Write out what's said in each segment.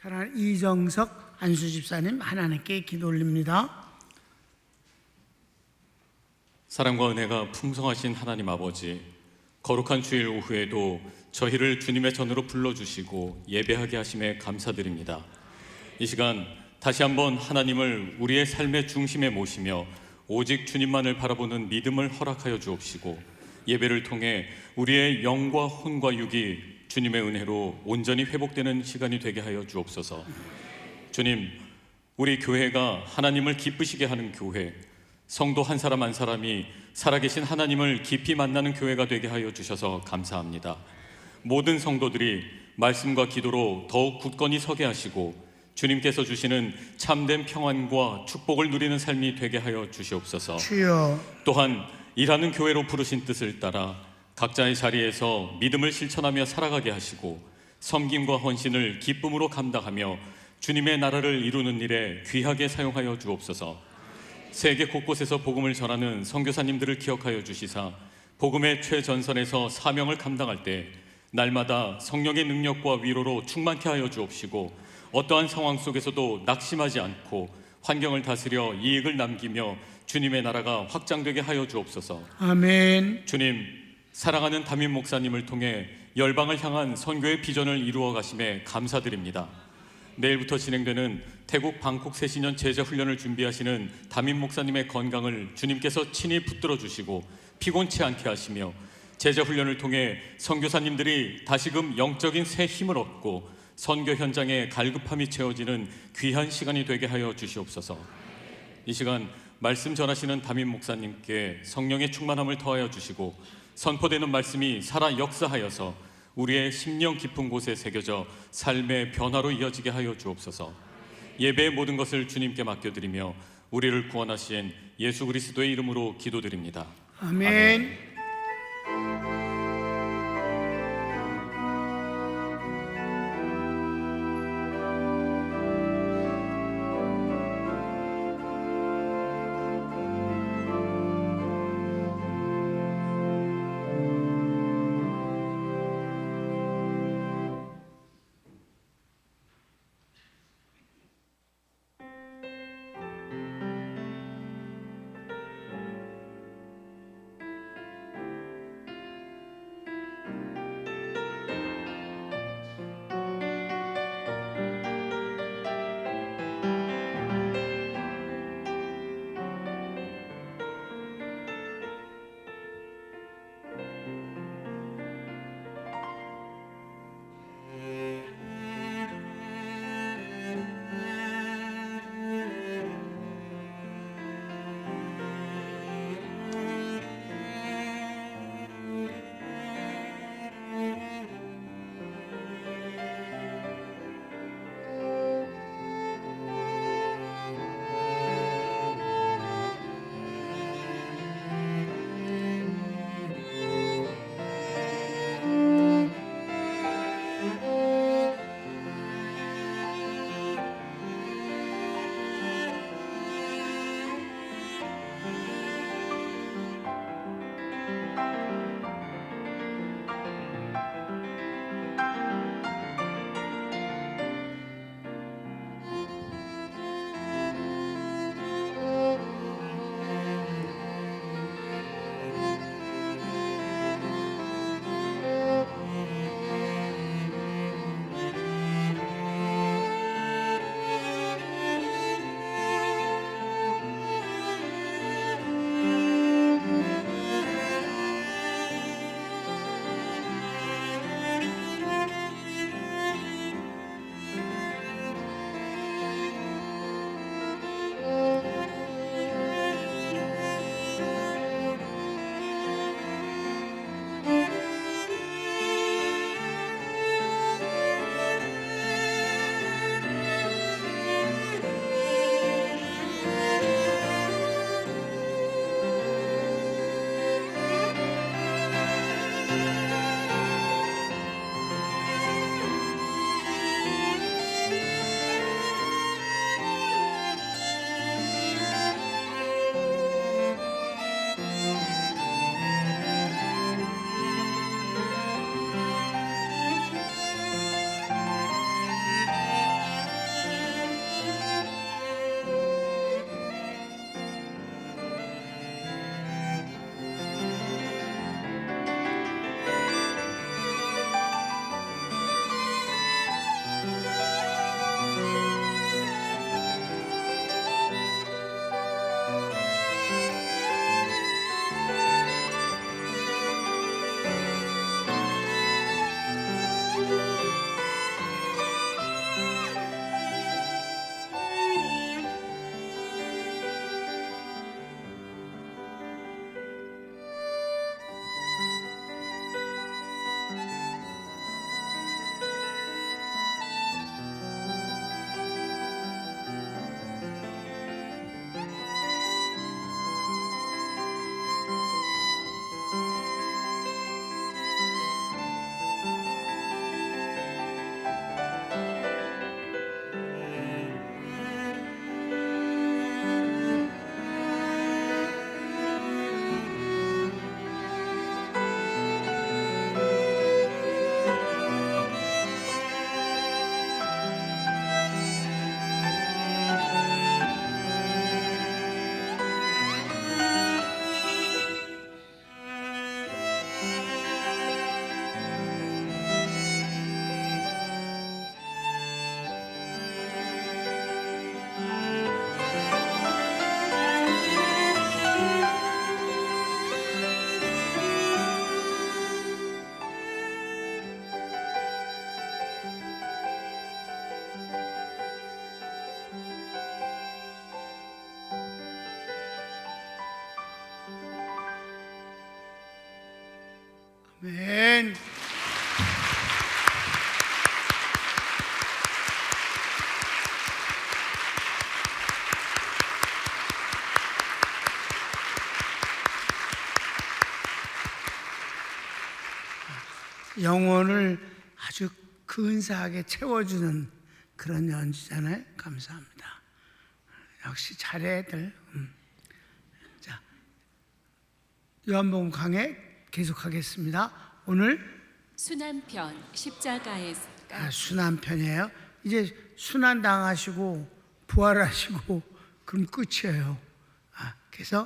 사랑하는 이정석 안수집사님, 하나님께 기도 올립니다. 사랑과 은혜가 풍성하신 하나님 아버지, 거룩한 주일 오후에도 저희를 주님의 전으로 불러주시고 예배하게 하심에 감사드립니다. 이 시간 다시 한번 하나님을 우리의 삶의 중심에 모시며 오직 주님만을 바라보는 믿음을 허락하여 주옵시고, 예배를 통해 우리의 영과 혼과 육이 주님의 은혜로 온전히 회복되는 시간이 되게 하여 주옵소서. 주님, 우리 교회가 하나님을 기쁘시게 하는 교회, 성도 한 사람 한 사람이 살아계신 하나님을 깊이 만나는 교회가 되게 하여 주셔서 감사합니다. 모든 성도들이 말씀과 기도로 더욱 굳건히 서게 하시고 주님께서 주시는 참된 평안과 축복을 누리는 삶이 되게 하여 주시옵소서. 주여, 또한 일하는 교회로 부르신 뜻을 따라 각자의 자리에서 믿음을 실천하며 살아가게 하시고 섬김과 헌신을 기쁨으로 감당하며 주님의 나라를 이루는 일에 귀하게 사용하여 주옵소서. 세계 곳곳에서 복음을 전하는 선교사님들을 기억하여 주시사 복음의 최전선에서 사명을 감당할 때 날마다 성령의 능력과 위로로 충만케 하여 주옵시고, 어떠한 상황 속에서도 낙심하지 않고 환경을 다스려 이익을 남기며 주님의 나라가 확장되게 하여 주옵소서. 아멘. 주님, 사랑하는 담임 목사님을 통해 열방을 향한 선교의 비전을 이루어 가심에 감사드립니다. 내일부터 진행되는 태국 방콕 새신년 제자 훈련을 준비하시는 담임 목사님의 건강을 주님께서 친히 붙들어 주시고 피곤치 않게 하시며, 제자 훈련을 통해 선교사님들이 다시금 영적인 새 힘을 얻고 선교 현장에 갈급함이 채워지는 귀한 시간이 되게 하여 주시옵소서. 이 시간 말씀 전하시는 담임 목사님께 성령의 충만함을 더하여 주시고 선포되는 말씀이 살아 역사하여서 우리의 심령 깊은 곳에 새겨져 삶의 변화로 이어지게 하여 주옵소서. 예배의 모든 것을 주님께 맡겨드리며 우리를 구원하신 예수 그리스도의 이름으로 기도드립니다. 아멘. 아멘. 영혼을 아주 근사하게 채워주는 그런 연주잖아요. 감사합니다. 역시 잘해 애들. 자, 요한복음 강해 계속하겠습니다. 오늘 순환편 십자가에서 순환편이에요. 이제 순환 당하시고 부활하시고 그럼 끝이에요. 그래서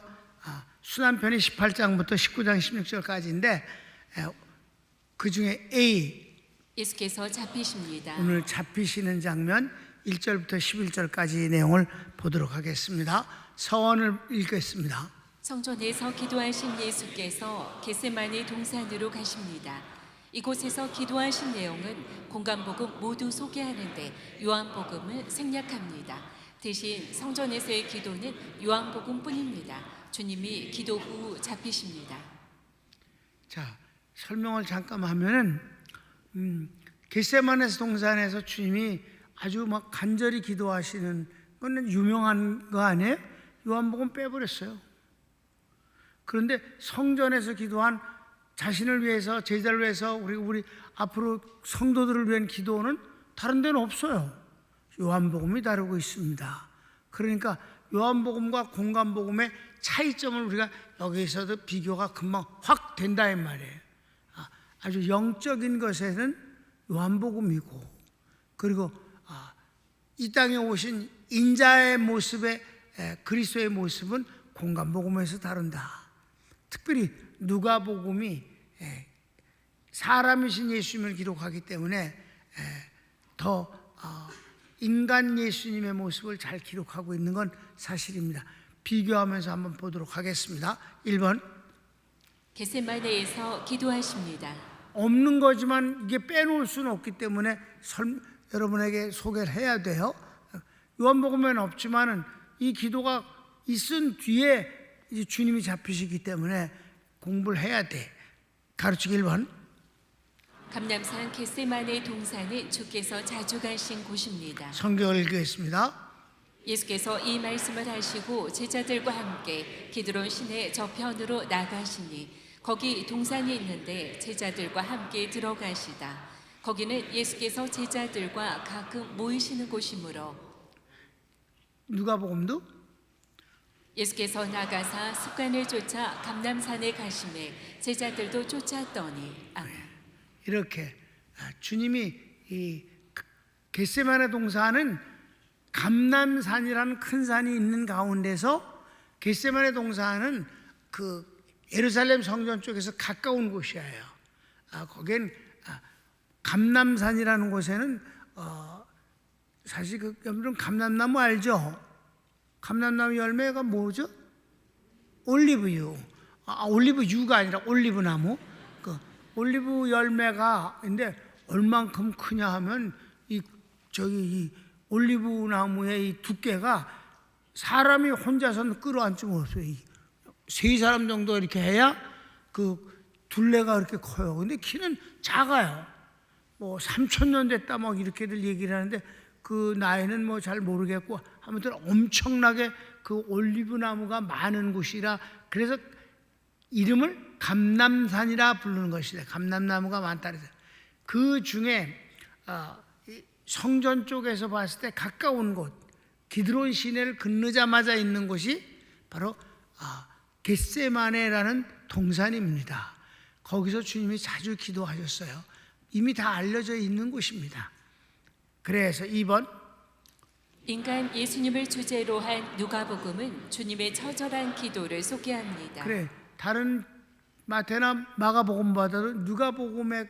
순환편이 18장부터 19장 16절까지인데 그 중에 A, 예수께서 잡히십니다. 오늘 잡히시는 장면 1절부터 11절까지 내용을 보도록 하겠습니다. 서원을 읽겠습니다. 성전에서 기도하신 예수께서 겟세마네 동산으로 가십니다. 이곳에서 기도하신 내용은 공간복음 모두 소개하는데 요한복음을 생략합니다. 대신 성전에서의 기도는 요한복음뿐입니다. 주님이 기도 후 잡히십니다. 자, 설명을 잠깐 하면은 겟세마네 동산에서 주님이 아주 막 간절히 기도하시는 건 유명한 거 아니에요? 요한복음 빼버렸어요. 그런데 성전에서 기도한 자신을 위해서, 제자를 위해서, 우리 앞으로 성도들을 위한 기도는 다른 데는 없어요. 요한복음이 다루고 있습니다. 그러니까 요한복음과 공간복음의 차이점을 우리가 여기서도 비교가 금방 확 된다 이 말이에요. 아주 영적인 것에는 요한복음이고, 그리고 이 땅에 오신 인자의 모습의 그리스도의 모습은 공간복음에서 다룬다. 특별히 누가복음이 사람이신 예수님을 기록하기 때문에 더 인간 예수님의 모습을 잘 기록하고 있는 건 사실입니다. 비교하면서 한번 보도록 하겠습니다. 1번, 겟세마네에서 기도하십니다. 없는 거지만 이게 빼놓을 수는 없기 때문에 여러분에게 소개를 해야 돼요. 요한복음에는 없지만은 이 기도가 있은 뒤에 이제 주님이 잡히시기 때문에 공부를 해야 돼. 가르치기 1번. 감람산 겟세마네 동산은 주께서 자주 가신 곳입니다. 성경을 읽겠습니다. 예수께서 이 말씀을 하시고 제자들과 함께 기드론 시내 저편으로 나가시니 거기 동산이 있는데 제자들과 함께 들어가시다. 거기는 예수께서 제자들과 가끔 모이시는 곳이므로 누가복음도 예수께서 나가사 습관을 쫓아 감람산에 가시매 제자들도 쫓았더니 이렇게 주님이 이 겟세마네 동산은 감람산이라는 큰 산이 있는 가운데서 겟세마네 동산은 그 예루살렘 성전 쪽에서 가까운 곳이에요. 거긴 감람산이라는 곳에는 사실 여러분 감람나무 알죠? 감람나무 열매가 뭐죠? 올리브유. 올리브유가 아니라 올리브나무. 그 올리브 열매가 근데 얼만큼 크냐 하면 이 올리브나무의 이 두께가 사람이 혼자서는 끌어안지 못해요. 세 사람 정도 이렇게 해야 그 둘레가 그렇게 커요. 근데 키는 작아요. 뭐 3,000년 됐다 막 이렇게들 얘기를 하는데 그 나이는 뭐 잘 모르겠고 아무튼 엄청나게 그 올리브 나무가 많은 곳이라 그래서 이름을 감람산이라 부르는 것이다. 감람나무가 많다 그래서 그 중에 성전 쪽에서 봤을 때 가까운 곳 기드론 시내를 건너자마자 있는 곳이 바로 겟세마네라는 동산입니다. 거기서 주님이 자주 기도하셨어요. 이미 다 알려져 있는 곳입니다. 그래서 2번, 인간 예수님을 주제로 한 누가복음은 주님의 처절한 기도를 소개합니다. 그래 다른 마태나 마가복음보다도 누가복음에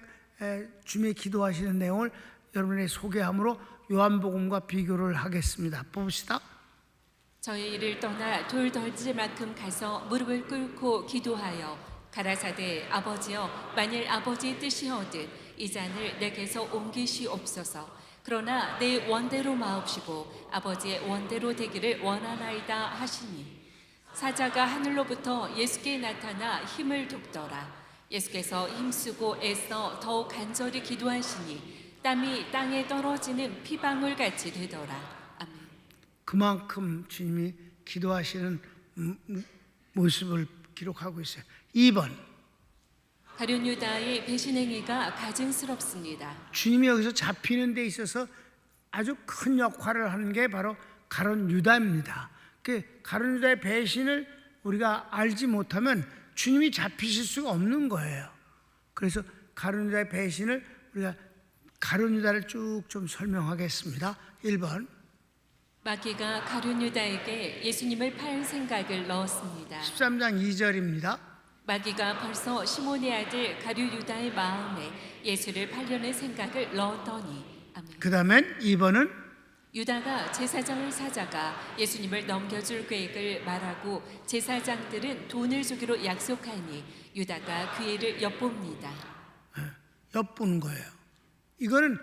주님이 기도하시는 내용을 여러분에게 소개함으로 요한복음과 비교를 하겠습니다. 봅시다. 저의 일을 떠나 돌 덜질 만큼 가서 무릎을 꿇고 기도하여 가라사대 아버지여 만일 아버지의 뜻이거든 이 잔을 내게서 옮기시옵소서. 그러나 내 원대로 마옵시고 아버지의 원대로 되기를 원하나이다 하시니 사자가 하늘로부터 예수께 나타나 힘을 돕더라. 예수께서 힘쓰고 애써 더욱 간절히 기도하시니 땀이 땅에 떨어지는 피방울 같이 되더라. 아멘. 그만큼 주님이 기도하시는 모습을 기록하고 있어요. 2번, 가룟 유다의 배신행위가 가증스럽습니다. 주님이 여기서 잡히는 데 있어서 아주 큰 역할을 하는 게 바로 가룟 유다입니다. 그 가룟 유다의 배신을 우리가 알지 못하면 주님이 잡히실 수가 없는 거예요. 그래서 가룟 유다의 배신을 우리가 가룟 유다를 쭉 좀 설명하겠습니다. 1번, 마귀가 가룟 유다에게 예수님을 팔 생각을 넣었습니다. 13장 2절입니다. 마귀가 벌써 시몬의 아들 가룟 유다의 마음에 예수를 팔려는 생각을 넣었더니 아멘. 그 다음엔 2번은 유다가 제사장을 사자가 예수님을 넘겨줄 계획을 말하고 제사장들은 돈을 주기로 약속하니 유다가 그 일을 엿봅니다. 엿보는 거예요. 이거는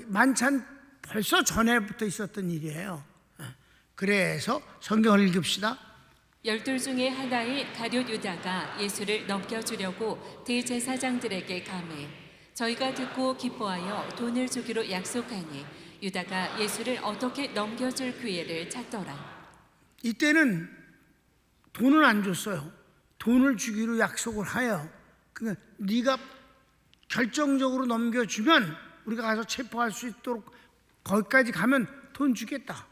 만찬 벌써 전에부터 있었던 일이에요. 그래서 성경을 읽읍시다. 12 중에 하나인 가룟 유다가 예수를 넘겨주려고 대제사장들에게 감해 저희가 듣고 기뻐하여 돈을 주기로 약속하니 유다가 예수를 어떻게 넘겨줄 기회를 찾더라. 이때는 돈을 안 줬어요. 돈을 주기로 약속을 하여 그러니까 네가 결정적으로 넘겨주면 우리가 가서 체포할 수 있도록 거기까지 가면 돈 주겠다.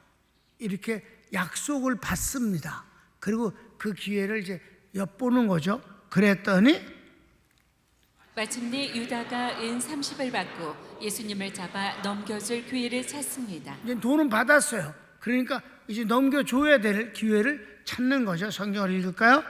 이렇게 약속을 받습니다. 그리고 그 기회를 이제 엿보는 거죠. 그랬더니 마침내 유다가 은 30을 받고 예수님을 잡아 넘겨줄 기회를 찾습니다. 이제 돈은 받았어요. 그러니까 이제 넘겨줘야 될 기회를 찾는 거죠. 성경을 읽을까요?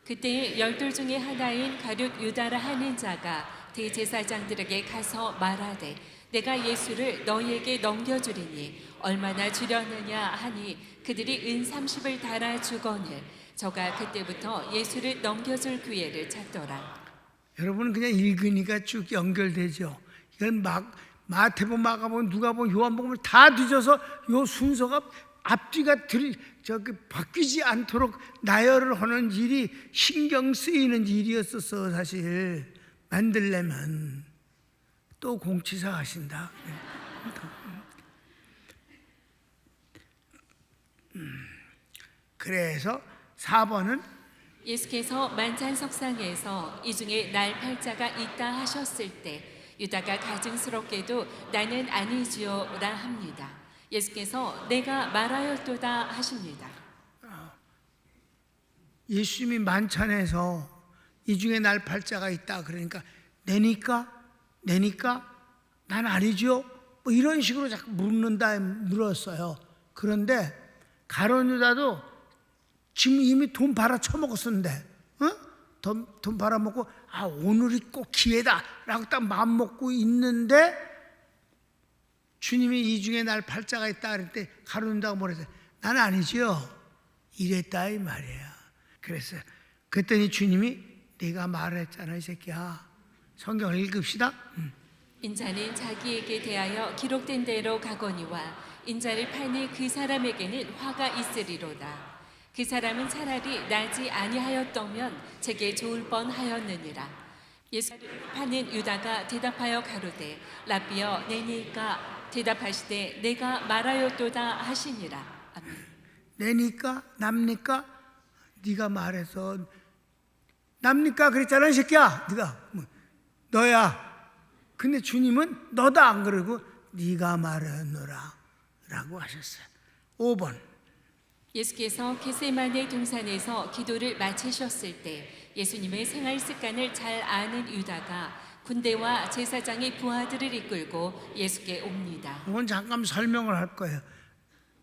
그때 12 중에 하나인 가룟 유다라 하는 자가 대제사장들에게 가서 말하되 내가 예수를 너희에게 넘겨주리니 얼마나 주려느냐 하니 그들이 은 30을 달아 주거늘 저가 그때부터 예수를 넘겨줄 기회를 찾더라. 여러분 그냥 읽으니까 쭉 연결되죠. 이건 마태복음, 마가복음, 누가복음, 요한복음을 다 뒤져서 요 순서가 앞뒤가 바뀌지 않도록 나열을 하는 일이 신경 쓰이는 일이었었어. 사실 만들려면 또 공치사 하신다. 그래서 4번은 예수께서 만찬석상에서 이 중에 날 팔자가 있다 하셨을 때 유다가 가증스럽게도 나는 아니지요라 합니다. 예수께서 내가 말하였도다 하십니다. 예수님이 만찬에서 이 중에 날 팔자가 있다 그러니까 내니까 난 아니죠. 뭐 이런 식으로 자꾸 물었어요. 그런데 가룟 유다도 지금 이미 돈 팔아 처먹었었는데, 돈 팔아먹고 오늘이 꼭 기회다라고 딱 마음 먹고 있는데 주님이 이 중에 날 팔자가 있다 그럴 때 가룟 유다가 뭐랬어요? 난 아니죠. 이랬다 이 말이에요. 그랬어요. 그랬더니 주님이 네가 말했잖아 이 새끼야. 성경을 읽읍시다. 인자는 자기에게 대하여 기록된 대로 가거니와 인자를 파는 그 사람에게는 화가 있으리로다. 그 사람은 차라리 나지 아니하였더면 제게 좋을 뻔하였느니라. 예수를 파는 유다가 대답하여 가로되 라비여 내니까 대답하시되 내가 말하였도다 하시니라. 아멘. 내니까 남니까 네가 말해서 남니까 그랬잖아 이 새끼야. 네가 너야. 근데 주님은 너다 안 그러고 네가 말하노라 라고 하셨어요. 5번 예수께서 겟세마네 동산에서 기도를 마치셨을 때 예수님의 생활 습관을 잘 아는 유다가 군대와 제사장의 부하들을 이끌고 예수께 옵니다. 이건 잠깐 설명을 할 거예요.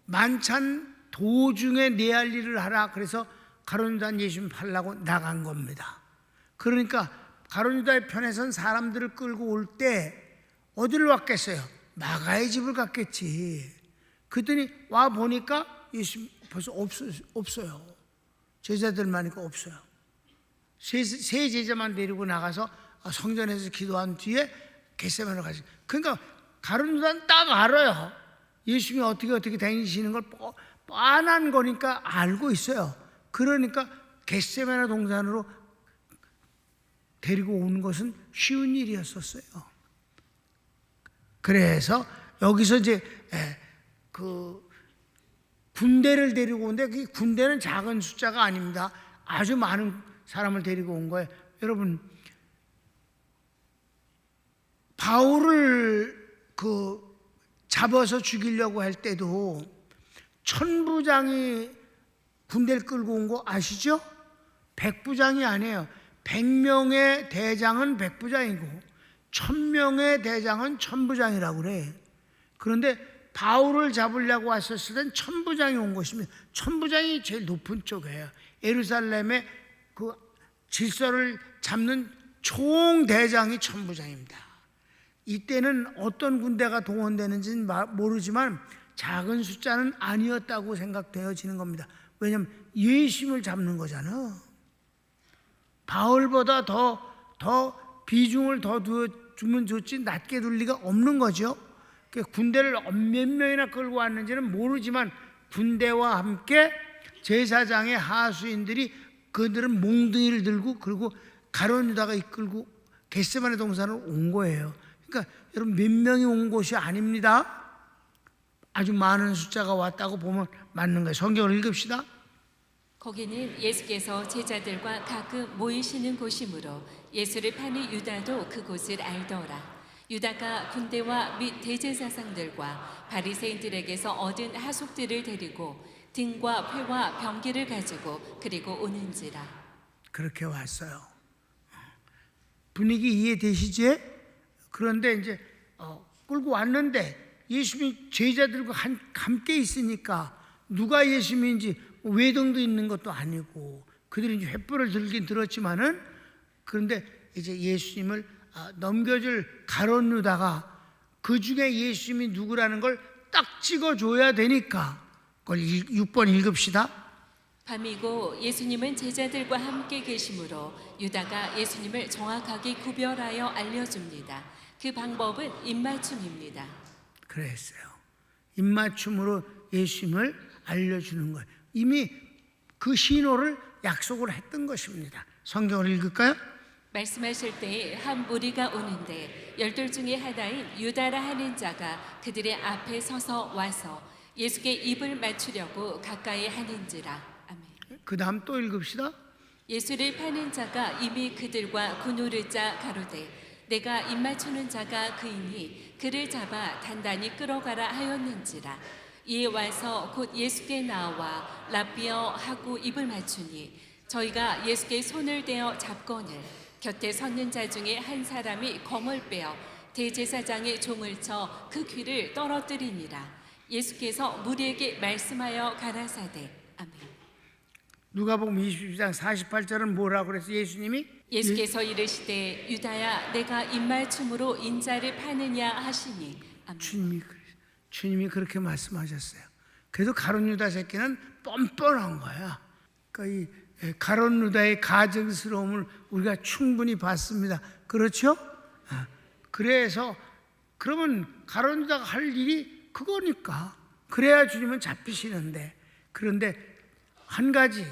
만찬 도중에 내 할 일을 하라 그래서 가룟 유다는 예수님 팔라고 나간 겁니다. 그러니까 가룟 유다의 편에 선 사람들을 끌고 올 때 어디를 왔겠어요? 마가의 집을 갔겠지. 그랬더니 와 보니까 예수님 벌써 없어요. 제자들만 있고 없어요. 세 제자만 데리고 나가서 성전에서 기도한 뒤에 겟세마네로 가시. 그러니까 가룟 유다는 딱 알아요. 예수님이 어떻게 다니시는 걸 뻔한 거니까 알고 있어요. 그러니까 겟세마네 동산으로 데리고 오는 것은 쉬운 일이었었어요. 그래서 여기서 이제 그 군대를 데리고 오는데 그 군대는 작은 숫자가 아닙니다. 아주 많은 사람을 데리고 온 거예요. 여러분, 바울을 잡아서 죽이려고 할 때도 천부장이 군대를 끌고 온 거 아시죠? 백부장이 아니에요. 100명의 대장은 백부장이고 1000명의 대장은 천부장이라고 그래. 그런데 바울을 잡으려고 왔었을 땐 천부장이 온 것입니다. 천부장이 제일 높은 쪽이에요. 예루살렘의 그 질서를 잡는 총대장이 천부장입니다. 이때는 어떤 군대가 동원되는지는 모르지만 작은 숫자는 아니었다고 생각되어지는 겁니다. 왜냐하면 예수님을 잡는 거잖아. 바울보다 더 비중을 더 주면 좋지 낮게 둘 리가 없는 거죠. 군대를 몇 명이나 끌고 왔는지는 모르지만 군대와 함께 제사장의 하수인들이 그들은 몽둥이를 들고 그리고 가룟 유다가 이끌고 겟세마네 동산으로 온 거예요. 그러니까 여러분 몇 명이 온 것이 아닙니다. 아주 많은 숫자가 왔다고 보면 맞는 거예요. 성경을 읽읍시다. 거기는 예수께서 제자들과 가끔 모이시는 곳이므로 예수를 파는 유다도 그곳을 알더라. 유다가 군대와 및 대제사장들과 바리새인들에게서 얻은 하속들을 데리고 등과 회와 병기를 가지고 그리고 오는지라. 그렇게 왔어요. 분위기 이해되시지? 그런데 이제 끌고 왔는데 예수님이 제자들과 함께 있으니까 누가 예수님인지 외등도 있는 것도 아니고 그들이 이제 횃불을 들긴 들었지만은 그런데 이제 예수님을 넘겨줄 가룟 유다가 그 중에 예수님이 누구라는 걸 딱 찍어줘야 되니까 그걸 6번 읽읍시다. 밤이고 예수님은 제자들과 함께 계시므로 유다가 예수님을 정확하게 구별하여 알려줍니다. 그 방법은 입맞춤입니다. 그랬어요. 입맞춤으로 예수님을 알려주는 거예요. 이미 그 신호를 약속을 했던 것입니다. 성경을 읽을까요? 말씀하실 때에 한 무리가 오는데 12 중에 하나인 유다라 하는 자가 그들의 앞에 서서 와서 예수께 입을 맞추려고 가까이 하는지라. 아멘. 그 다음 또 읽읍시다. 예수를 파는 자가 이미 그들과 군우르자 가로되 내가 입 맞추는 자가 그이니 그를 잡아 단단히 끌어가라 하였는지라. 이에 와서 곧 예수께 나와 라비어 하고 입을 맞추니 저희가 예수께 손을 대어 잡거늘 곁에 섰는 자 중에 한 사람이 검을 빼어 대제사장의 종을 쳐 그 귀를 떨어뜨리니라. 예수께서 무리에게 말씀하여 가라사대. 아멘. 누가복음 22장 48절은 뭐라고 그래서 예수께서 이르시되 유다야 내가 입맞춤으로 인자를 파느냐 하시니. 아멘. 주님이 그렇게 말씀하셨어요. 그래도 가룟 유다 새끼는 뻔뻔한 거야. 그러니까 이 가룟 유다의 가증스러움을 우리가 충분히 봤습니다. 그렇죠? 그래서 그러면 가룟 유다가 할 일이 그거니까 그래야 주님은 잡히시는데 그런데 한 가지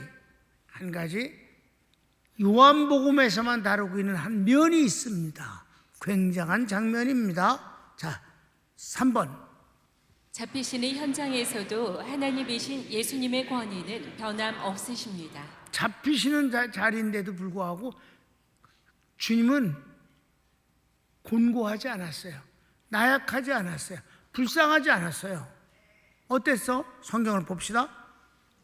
요한복음에서만 다루고 있는 한 면이 있습니다. 굉장한 장면입니다. 자, 3번. 잡히시는 현장에서도 하나님이신 예수님의 권위는 변함없으십니다. 잡히시는 자리인데도 불구하고 주님은 곤고하지 않았어요. 나약하지 않았어요. 불쌍하지 않았어요. 어땠어? 성경을 봅시다.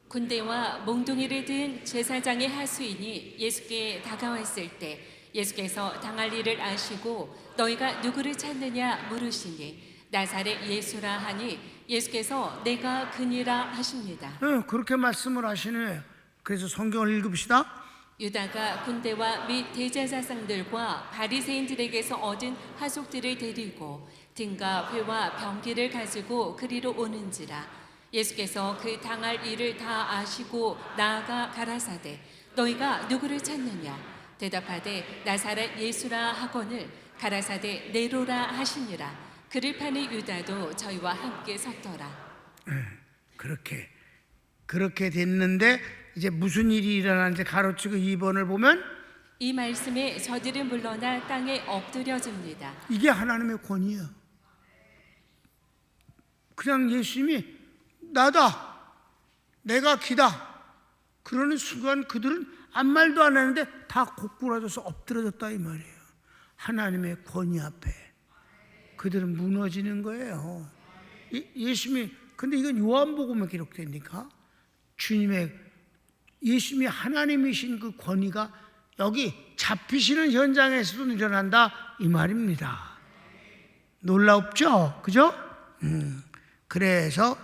군대와 몽둥이를 든 제사장의 하수인이 예수께 다가왔을 때 예수께서 당할 일을 아시고 너희가 누구를 찾느냐 물으시니 나사렛 예수라 하니 예수께서 내가 그니라 하십니다. 그렇게 말씀을 하시네요. 그래서 성경을 읽읍시다. 유다가 군대와 및 대제사장들과 바리새인들에게서 얻은 하속들을 데리고 등과 회와 병기를 가지고 그리로 오는지라. 예수께서 그 당할 일을 다 아시고 나아가 가라사대 너희가 누구를 찾느냐 대답하되 나사렛 예수라 하거늘 가라사대 네로라 하시니라. 그를 파는 유다도 저희와 함께 섰더라. 그렇게 그렇게 됐는데 이제 무슨 일이 일어나는지 가로치고 2번을 보면 이 말씀에 저들은 물러나 땅에 엎드려집니다. 이게 하나님의 권위예요. 그냥 예수님이 나다, 내가 기다 그러는 순간 그들은 아무 말도 안 하는데 다 고꾸라져서 엎드려졌다 이 말이에요. 하나님의 권위 앞에 그들은 무너지는 거예요. 예수님이, 근데 이건 요한복음에 기록되니까 예수님이 하나님이신 그 권위가 여기 잡히시는 현장에서도 일어난다 이 말입니다. 놀랍죠? 그죠? 그래서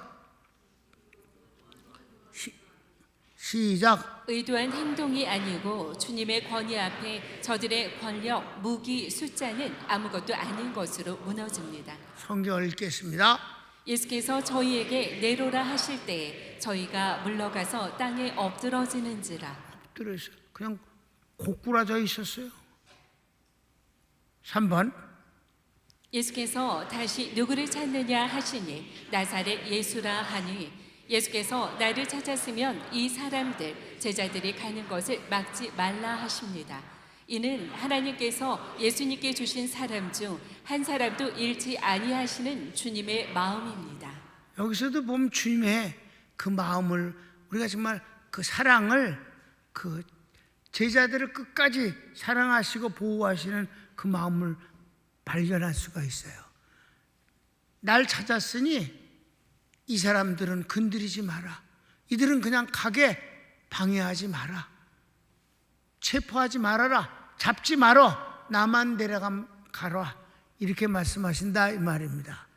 시작. 의도한 행동이 아니고 주님의 권위 앞에 저들의 권력, 무기, 숫자는 아무것도 아닌 것으로 무너집니다. 성경을 읽겠습니다. 예수께서 저희에게 내로라 하실 때에 저희가 물러가서 땅에 엎드러지는지라. 엎드려서 그냥 고꾸라져 있었어요. 3번. 예수께서 다시 누구를 찾느냐 하시니 나사렛 예수라 하니 예수께서 나를 찾았으면 이 사람들 제자들이 가는 것을 막지 말라 하십니다. 이는 하나님께서 예수님께 주신 사람 중 한 사람도 잃지 아니하시는 주님의 마음입니다. 여기서도 보면 주님의 그 마음을, 우리가 정말 그 사랑을, 그 제자들을 끝까지 사랑하시고 보호하시는 그 마음을 발견할 수가 있어요. 날 찾았으니 이 사람들은 건드리지 마라. 이들은 그냥 가게 방해하지 마라. 체포하지 말아라. 잡지 말어. 나만 데려가라. 이렇게 말씀하신다 이 말입니다.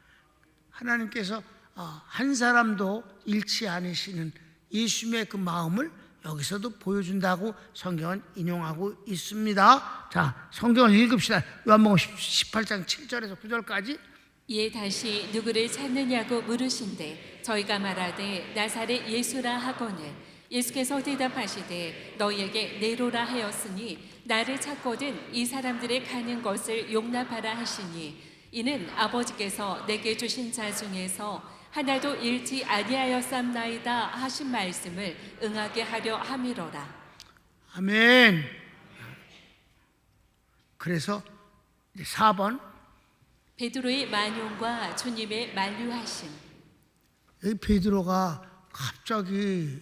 하나님께서 한 사람도 잃지 않으시는 예수님의 그 마음을 여기서도 보여준다고 성경은 인용하고 있습니다. 자, 성경을 읽읍시다. 요한복음 18장 7절에서 9절까지. 이에 다시 누구를 찾느냐고 물으신대 저희가 말하되 나사렛 예수라 하거늘 예수께서 대답하시되 너희에게 내로라 하였으니 나를 찾거든 이 사람들의 가는 것을 용납하라 하시니 이는 아버지께서 내게 주신 자 중에서 하나도 잃지 아니하였삼나이다 하신 말씀을 응하게 하려 함이로라. 아멘. 그래서 4번. 베드로의 만용과 주님의 만류하심. 여기 베드로가 갑자기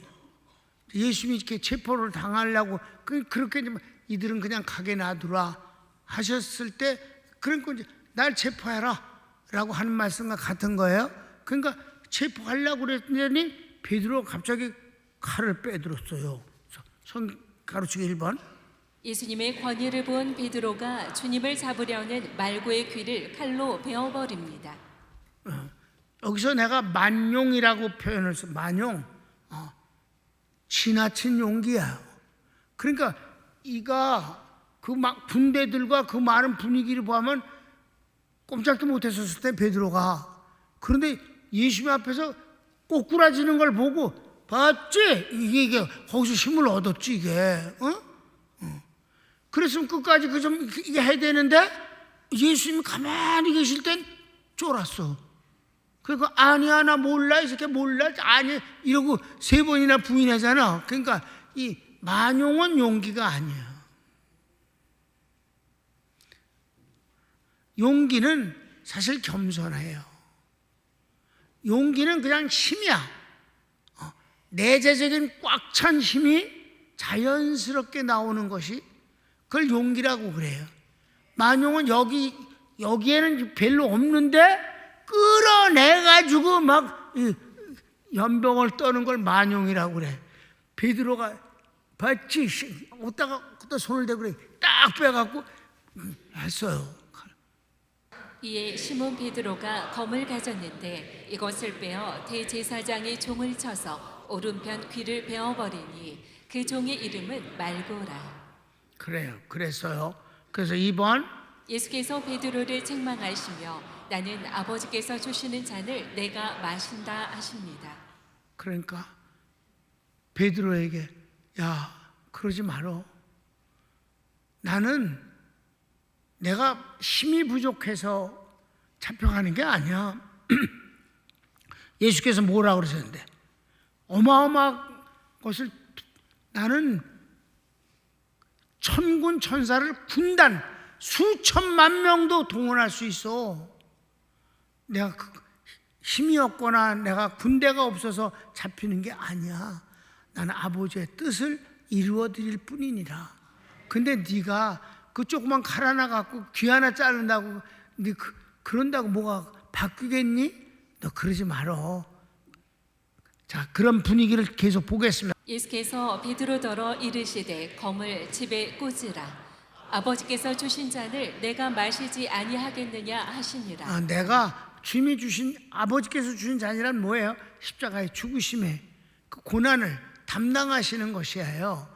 예수님이 이렇게 체포를 당하려고 그렇게 이들은 그냥 가게 놔두라 하셨을 때, 그러니까 이제 날 체포해라 라고 하는 말씀과 같은 거예요. 그러니까 체포하려고 그랬더니 베드로가 갑자기 칼을 빼들었어요. 가로치기 1번. 예수님의 권위를 본 베드로가 주님을 잡으려는 말고의 귀를 칼로 베어버립니다. 여기서 내가 만용이라고 표현을 써. 만용, 지나친 용기야. 그러니까 이가 그 막 군대들과 그 많은 분위기를 보면 꼼짝도 못했었을 때 베드로가, 그런데 예수님 앞에서 꼬꾸라지는 걸 보고 봤지? 이게 거기서 힘을 얻었지 이게. 그랬으면 끝까지 이게 해야 되는데 예수님이 가만히 계실 땐 쫄았어. 그러니까 아니야 나 몰라 이 새끼 몰라 아니 이러고 3번이나 부인하잖아. 그러니까 이 만용은 용기가 아니야. 용기는 사실 겸손해요. 용기는 그냥 힘이야. 내재적인 꽉 찬 힘이 자연스럽게 나오는 것이 그걸 용기라고 그래요. 만용은 여기에는 별로 없는데 끌어내가지고 막 연병을 떠는 걸 만용이라고 그래. 베드로가 봤지? 어디다가 손을 대고 그래. 딱 빼갖고 했어요. 이에 시몬 베드로가 검을 가졌는데 이것을 빼어 대제사장의 종을 쳐서 오른편 귀를 베어버리니 그 종의 이름은 말고라. 그래요. 그랬어요. 그래서 2번. 예수께서 베드로를 책망하시며 나는 아버지께서 주시는 잔을 내가 마신다 하십니다. 그러니까 베드로에게 야 그러지 말어. 나는 내가 힘이 부족해서 잡혀가는 게 아니야. 예수께서 뭐라고 그러셨는데 어마어마한 것을 나는 천군 천사를 군단 수천만 명도 동원할 수 있어. 내가 힘이 없거나 내가 군대가 없어서 잡히는 게 아니야. 나는 아버지의 뜻을 이루어 드릴 뿐이니라. 근데 네가 그 조그만 칼 하나 갖고 귀 하나 자른다고 네 그런다고 뭐가 바뀌겠니? 너 그러지 말어. 자, 그런 분위기를 계속 보겠습니다. 예수께서 베드로더러 이르시되 검을 집에 꽂으라. 아버지께서 주신 잔을 내가 마시지 아니하겠느냐 하시니라. 내가 주님이 주신 아버지께서 주신 잔이란 뭐예요? 십자가의 죽으심의 그 고난을 담당하시는 것이에요.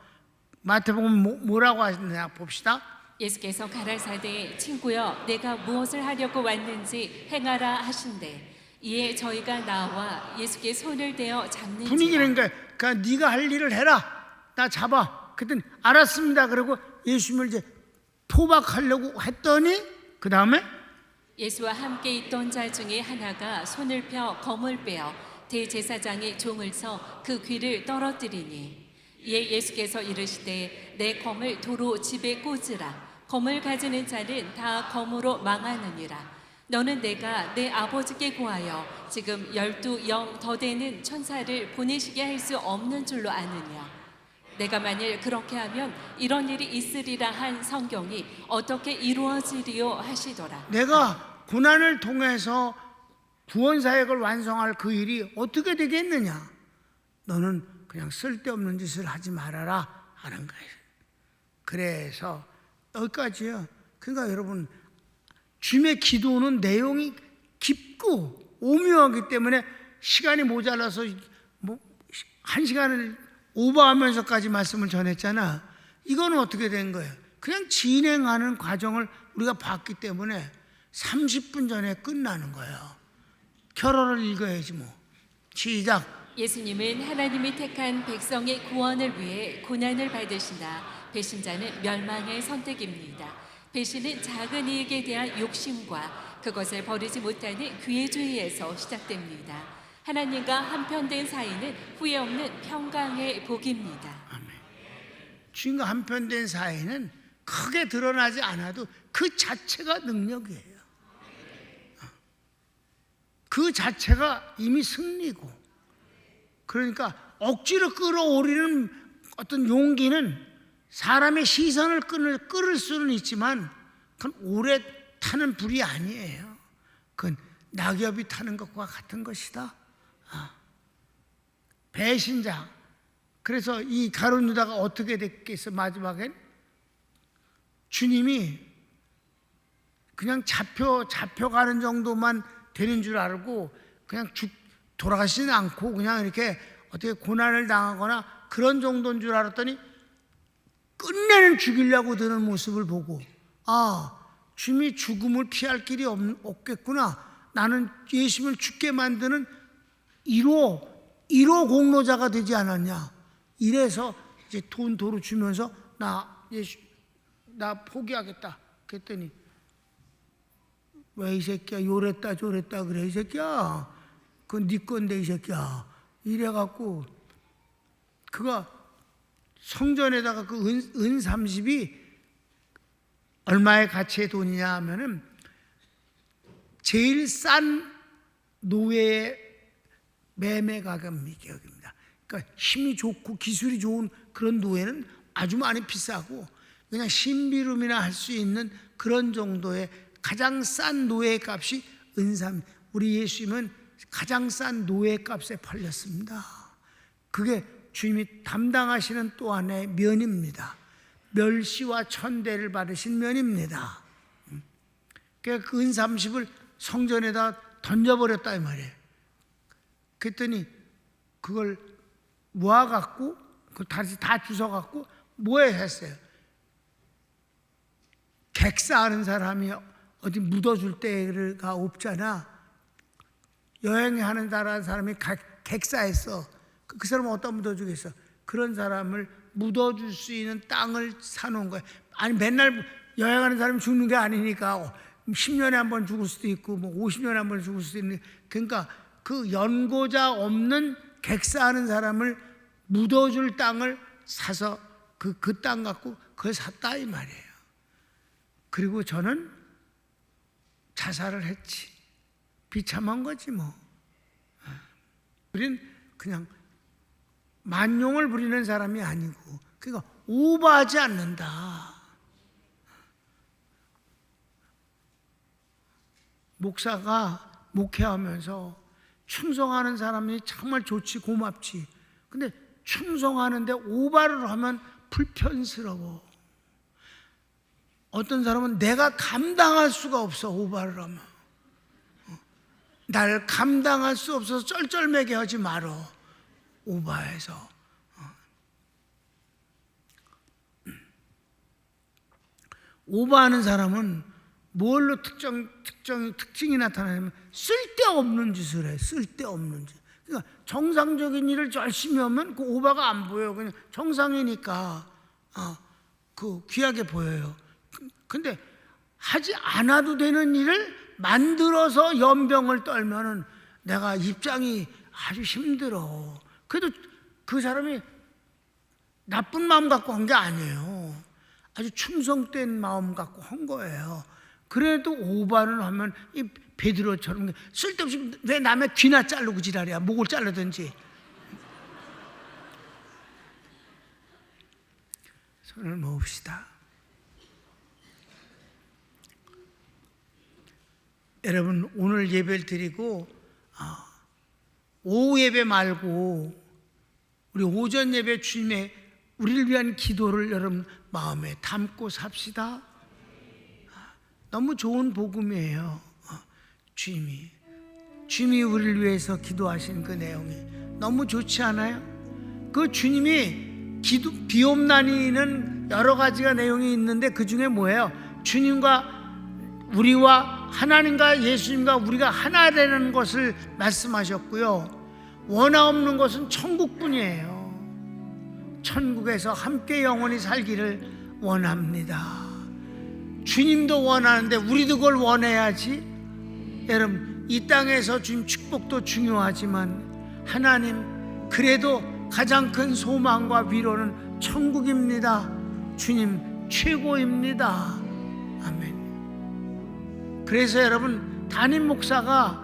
마태복음 뭐라고 하시느냐 봅시다. 예수께서 가라사대 친구여 내가 무엇을 하려고 왔는지 행하라 하신대. 이에 저희가 나와 예수께 손을 대어 잡는지라. 분위기는 그러니까 네가 할 일을 해라. 나 잡아. 그랬더니 알았습니다. 그리고 예수님을 이제 포박하려고 했더니 그 다음에 예수와 함께 있던 자 중에 하나가 손을 펴 검을 빼어 대제사장의 종을 서 그 귀를 떨어뜨리니 이에 예수께서 이르시되 내 검을 도로 집에 꽂으라. 검을 가지는 자는 다 검으로 망하느니라. 너는 내가 내 아버지께 구하여 지금 12영 더 되는 천사를 보내시게 할 수 없는 줄로 아느냐. 내가 만일 그렇게 하면 이런 일이 있으리라 한 성경이 어떻게 이루어지리요 하시더라. 내가 고난을 통해서 구원 사역을 완성할 그 일이 어떻게 되겠느냐. 너는 그냥 쓸데없는 짓을 하지 말아라 하는 거예요. 그래서 여기까지요. 그러니까 여러분 주님의 기도는 내용이 깊고 오묘하기 때문에 시간이 모자라서 뭐 1시간을 오버하면서까지 말씀을 전했잖아. 이거는 어떻게 된 거예요? 그냥 진행하는 과정을 우리가 봤기 때문에 30분 전에 끝나는 거예요. 결혼을 읽어야지 뭐. 시작. 예수님은 하나님이 택한 백성의 구원을 위해 고난을 받으시나 배신자는 멸망의 선택입니다. 배신은 작은 이익에 대한 욕심과 그것을 버리지 못하는 귀의주의에서 시작됩니다. 하나님과 한편된 사이는 후회 없는 평강의 복입니다. 아멘. 주님과 한편된 사이는 크게 드러나지 않아도 그 자체가 능력이에요. 그 자체가 이미 승리고. 그러니까 억지로 끌어올리는 어떤 용기는 사람의 시선을 끌을 수는 있지만 그건 오래 타는 불이 아니에요. 그건 낙엽이 타는 것과 같은 것이다. 배신자. 그래서 이 가룟 유다가 어떻게 됐겠어? 마지막엔 주님이 그냥 잡혀가는 정도만 되는 줄 알고 그냥 돌아가시는 않고 그냥 이렇게 어떻게 고난을 당하거나 그런 정도인 줄 알았더니 끝내는 죽이려고 드는 모습을 보고 주님이 죽음을 피할 길이 없겠구나. 나는 예수님을 죽게 만드는 1호 공로자가 되지 않았냐. 이래서 이제 돈 도로 주면서 나 포기하겠다. 그랬더니 왜 이 새끼야 요랬다 저랬다 그래 이 새끼야. 그건 네 건데 이 새끼야. 이래갖고 그가 성전에다가 그 은 30이 얼마의 가치의 돈이냐 하면은 제일 싼 노예의 매매 가격입니다. 그러니까 힘이 좋고 기술이 좋은 그런 노예는 아주 많이 비싸고 그냥 신비룸이나 할 수 있는 그런 정도의 가장 싼 노예의 값이 은삼. 우리 예수님은 가장 싼 노예 값에 팔렸습니다. 그게 주님이 담당하시는 또 하나의 면입니다. 멸시와 천대를 받으신 면입니다. 그러니까 그 은 30을 성전에다 던져버렸다 이 말이에요. 그랬더니 그걸 모아갖고 그걸 다시 다 주워갖고 뭐에 했어요? 객사하는 사람이 어디 묻어줄 데가 없잖아. 여행하는 사람이 객사했어. 그 사람은 어디다 묻어주겠어? 그런 사람을 묻어줄 수 있는 땅을 사놓은 거야. 아니 맨날 여행하는 사람이 죽는 게 아니니까 10년에 한 번 죽을 수도 있고 뭐 50년에 한 번 죽을 수도 있는. 그러니까 그 연고자 없는 객사하는 사람을 묻어줄 땅을 사서 그 땅 갖고 그걸 샀다 이 말이에요. 그리고 저는 자살을 했지. 비참한 거지 뭐. 우린 그냥 만용을 부리는 사람이 아니고, 그러니까 오버하지 않는다. 목사가 목회하면서 충성하는 사람이 정말 좋지, 고맙지. 근데 충성하는데 오바를 하면 불편스러워. 어떤 사람은 내가 감당할 수가 없어, 오바를 하면. 날 감당할 수 없어서 쩔쩔매게 하지 말어, 오바해서. 오바하는 사람은 뭘로 특징이 나타나냐면 쓸데없는 짓을 해. 쓸데없는 짓. 그러니까 정상적인 일을 열심히 하면 그 오바가 안 보여요. 그냥 정상이니까 그 귀하게 보여요. 근데 하지 않아도 되는 일을 만들어서 연병을 떨면은 내가 입장이 아주 힘들어. 그래도 그 사람이 나쁜 마음 갖고 한 게 아니에요. 아주 충성된 마음 갖고 한 거예요. 그래도 오바를 하면 이 베드로처럼 쓸데없이 왜 남의 귀나 자르고 지랄이야. 목을 자르든지. 손을 모읍시다. 여러분, 오늘 예배를 드리고 오후 예배 말고 우리 오전 예배 주님의 우리를 위한 기도를 여러분 마음에 담고 삽시다. 너무 좋은 복음이에요. 주님이 우리를 위해서 기도하신 그 내용이 너무 좋지 않아요? 그 주님이 비옵나니는 여러 가지가 내용이 있는데 그 중에 뭐예요? 주님과 우리와 하나님과 예수님과 우리가 하나 되는 것을 말씀하셨고요. 원하 없는 것은 천국뿐이에요. 천국에서 함께 영원히 살기를 원합니다. 주님도 원하는데 우리도 그걸 원해야지. 여러분, 이 땅에서 주님 축복도 중요하지만 하나님 그래도 가장 큰 소망과 위로는 천국입니다. 주님 최고입니다. 아멘. 그래서 여러분, 담임 목사가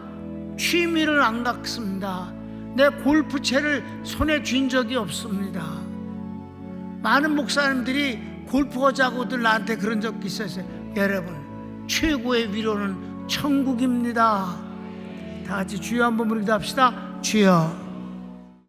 취미를 안 갖습니다. 내 골프채를 손에 쥔 적이 없습니다. 많은 목사님들이 골프하자고들 나한테 그런 적 있었어요. 여러분, 최고의 위로는 천국입니다. 다 같이 주여 한번 부르기도 합시다. 주여.